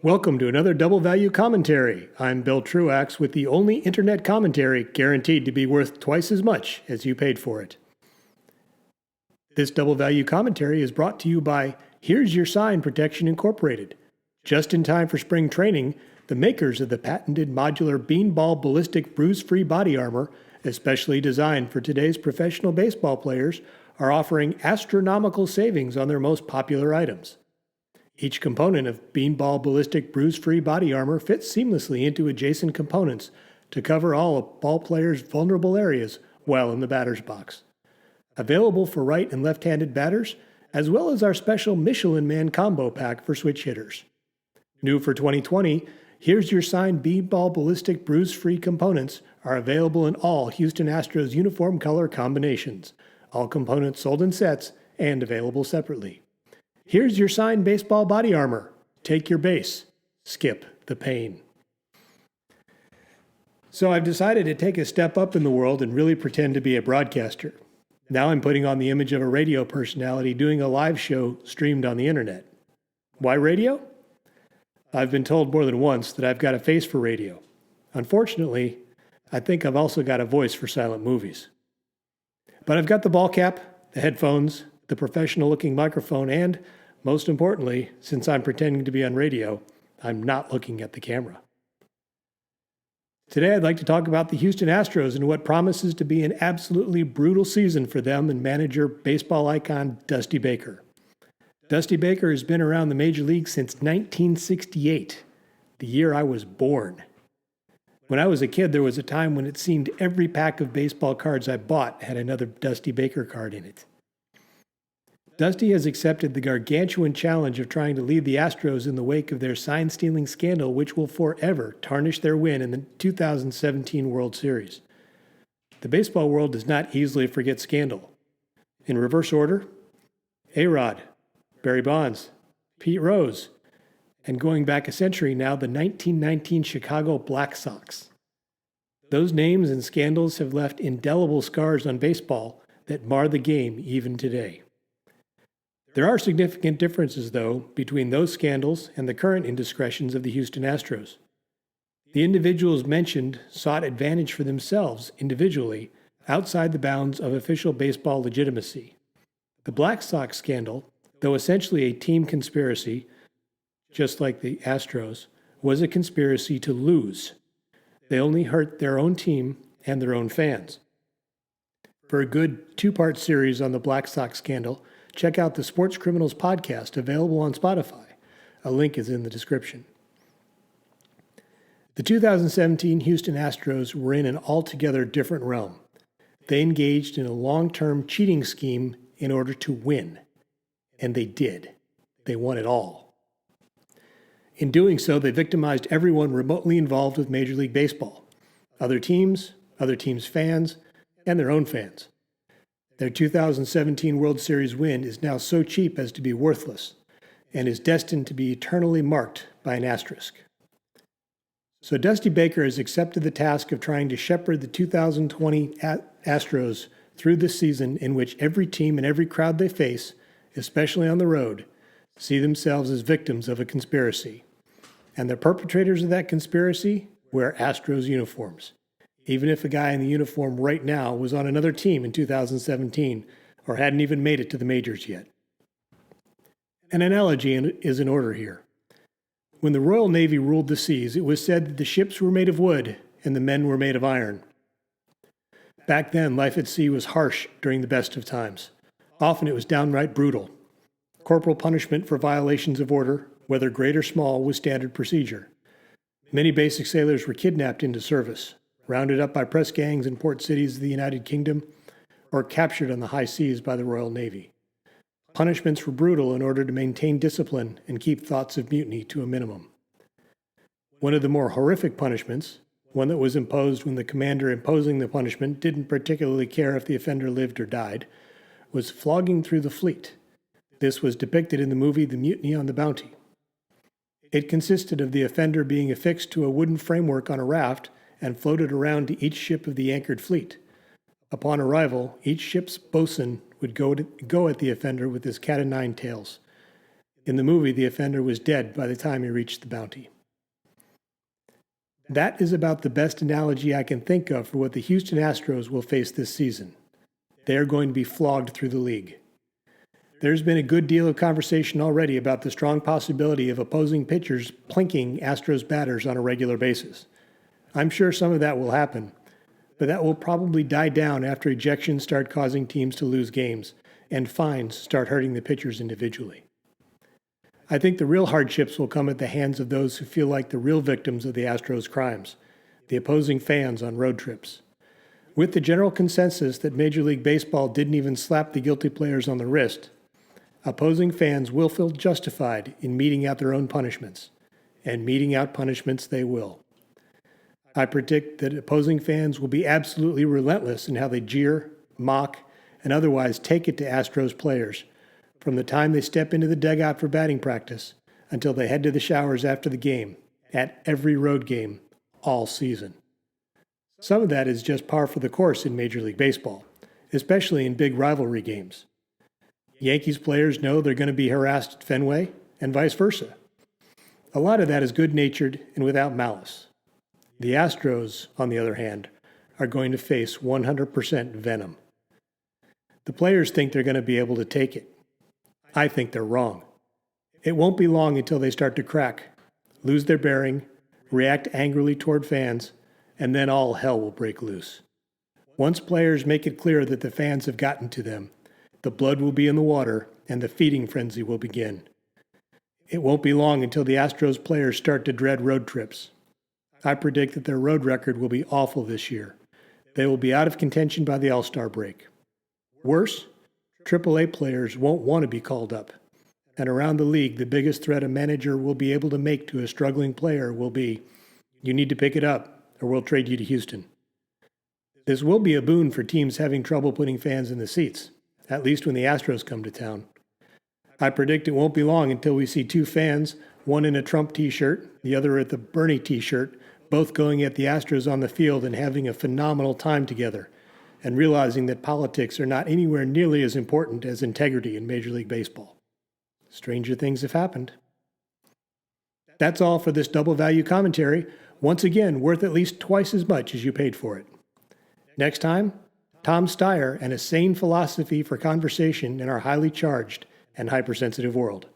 Welcome to another Double Value Commentary. I'm Bill Truax with the only internet commentary guaranteed to be worth twice as much as you paid for it. This Double Value Commentary is brought to you by Here's Your Sign Protection Incorporated. Just in time for spring training, the makers of the patented modular beanball ballistic bruise-free body armor, especially designed for today's professional baseball players, are offering astronomical savings on their most popular items. Each component of beanball ballistic bruise-free body armor fits seamlessly into adjacent components to cover all a ball player's vulnerable areas while in the batter's box. Available for right and left-handed batters, as well as our special Michelin Man combo pack for switch hitters. New for 2020, Here's Your Sign beanball ballistic bruise-free components are available in all Houston Astros uniform color combinations. All components sold in sets and available separately. Here's Your Sign baseball body armor. Take your base. Skip the pain. So I've decided to take a step up in the world and really pretend to be a broadcaster. Now I'm putting on the image of a radio personality doing a live show streamed on the internet. Why radio? I've been told more than once that I've got a face for radio. Unfortunately, I think I've also got a voice for silent movies. But I've got the ball cap, the headphones, the professional-looking microphone, and, most importantly, since I'm pretending to be on radio, I'm not looking at the camera. Today I'd like to talk about the Houston Astros and what promises to be an absolutely brutal season for them and manager baseball icon Dusty Baker. Dusty Baker has been around the major leagues since 1968, the year I was born. When I was a kid, there was a time when it seemed every pack of baseball cards I bought had another Dusty Baker card in it. Dusty has accepted the gargantuan challenge of trying to lead the Astros in the wake of their sign-stealing scandal, which will forever tarnish their win in the 2017 World Series. The baseball world does not easily forget scandal. In reverse order, A-Rod, Barry Bonds, Pete Rose, and going back a century now, the 1919 Chicago Black Sox. Those names and scandals have left indelible scars on baseball that mar the game even today. There are significant differences, though, between those scandals and the current indiscretions of the Houston Astros. The individuals mentioned sought advantage for themselves individually outside the bounds of official baseball legitimacy. The Black Sox scandal, though essentially a team conspiracy, just like the Astros, was a conspiracy to lose. They only hurt their own team and their own fans. For a good two-part series on the Black Sox scandal, check out the Sports Criminals podcast available on Spotify. A link is in the description. The 2017 Houston Astros were in an altogether different realm. They engaged in a long-term cheating scheme in order to win. And they did. They won it all. In doing so, they victimized everyone remotely involved with Major League Baseball. Other teams' fans, and their own fans. Their 2017 World Series win is now so cheap as to be worthless, and is destined to be eternally marked by an asterisk. So Dusty Baker has accepted the task of trying to shepherd the 2020 Astros through this season in which every team and every crowd they face, especially on the road, see themselves as victims of a conspiracy. And the perpetrators of that conspiracy wear Astros uniforms, even if a guy in the uniform right now was on another team in 2017 or hadn't even made it to the majors yet. An analogy is in order here. When the Royal Navy ruled the seas, it was said that the ships were made of wood and the men were made of iron. Back then, life at sea was harsh during the best of times. Often it was downright brutal. Corporal punishment for violations of order, whether great or small, was standard procedure. Many basic sailors were kidnapped into service, rounded up by press gangs in port cities of the United Kingdom, or captured on the high seas by the Royal Navy. Punishments were brutal in order to maintain discipline and keep thoughts of mutiny to a minimum. One of the more horrific punishments, one that was imposed when the commander imposing the punishment didn't particularly care if the offender lived or died, was flogging through the fleet. This was depicted in the movie The Mutiny on the Bounty. It consisted of the offender being affixed to a wooden framework on a raft and floated around to each ship of the anchored fleet. Upon arrival, each ship's bosun would go at the offender with his cat-o'-nine tails. In the movie, the offender was dead by the time he reached the bounty. That is about the best analogy I can think of for what the Houston Astros will face this season. They are going to be flogged through the league. There's been a good deal of conversation already about the strong possibility of opposing pitchers plinking Astros batters on a regular basis. I'm sure some of that will happen, but that will probably die down after ejections start causing teams to lose games and fines start hurting the pitchers individually. I think the real hardships will come at the hands of those who feel like the real victims of the Astros' crimes, the opposing fans on road trips. With the general consensus that Major League Baseball didn't even slap the guilty players on the wrist, opposing fans will feel justified in meting out their own punishments, and meting out punishments they will. I predict that opposing fans will be absolutely relentless in how they jeer, mock, and otherwise take it to Astros players, from the time they step into the dugout for batting practice until they head to the showers after the game, at every road game, all season. Some of that is just par for the course in Major League Baseball, especially in big rivalry games. Yankees players know they're going to be harassed at Fenway, and vice versa. A lot of that is good-natured and without malice. The Astros, on the other hand, are going to face 100% venom. The players think they're going to be able to take it. I think they're wrong. It won't be long until they start to crack, lose their bearing, react angrily toward fans, and then all hell will break loose. Once players make it clear that the fans have gotten to them, the blood will be in the water and the feeding frenzy will begin. It won't be long until the Astros players start to dread road trips. I predict that their road record will be awful this year. They will be out of contention by the All-Star break. Worse, AAA players won't want to be called up. And around the league, the biggest threat a manager will be able to make to a struggling player will be, "You need to pick it up, or we'll trade you to Houston." This will be a boon for teams having trouble putting fans in the seats, at least when the Astros come to town. I predict it won't be long until we see two fans, one in a Trump t-shirt, the other at the Bernie t-shirt, both going at the Astros on the field and having a phenomenal time together, and realizing that politics are not anywhere nearly as important as integrity in Major League Baseball. Stranger things have happened. That's all for this double value commentary, once again worth at least twice as much as you paid for it. Next time, Tom Steyer and a sane philosophy for conversation in our highly charged and hypersensitive world.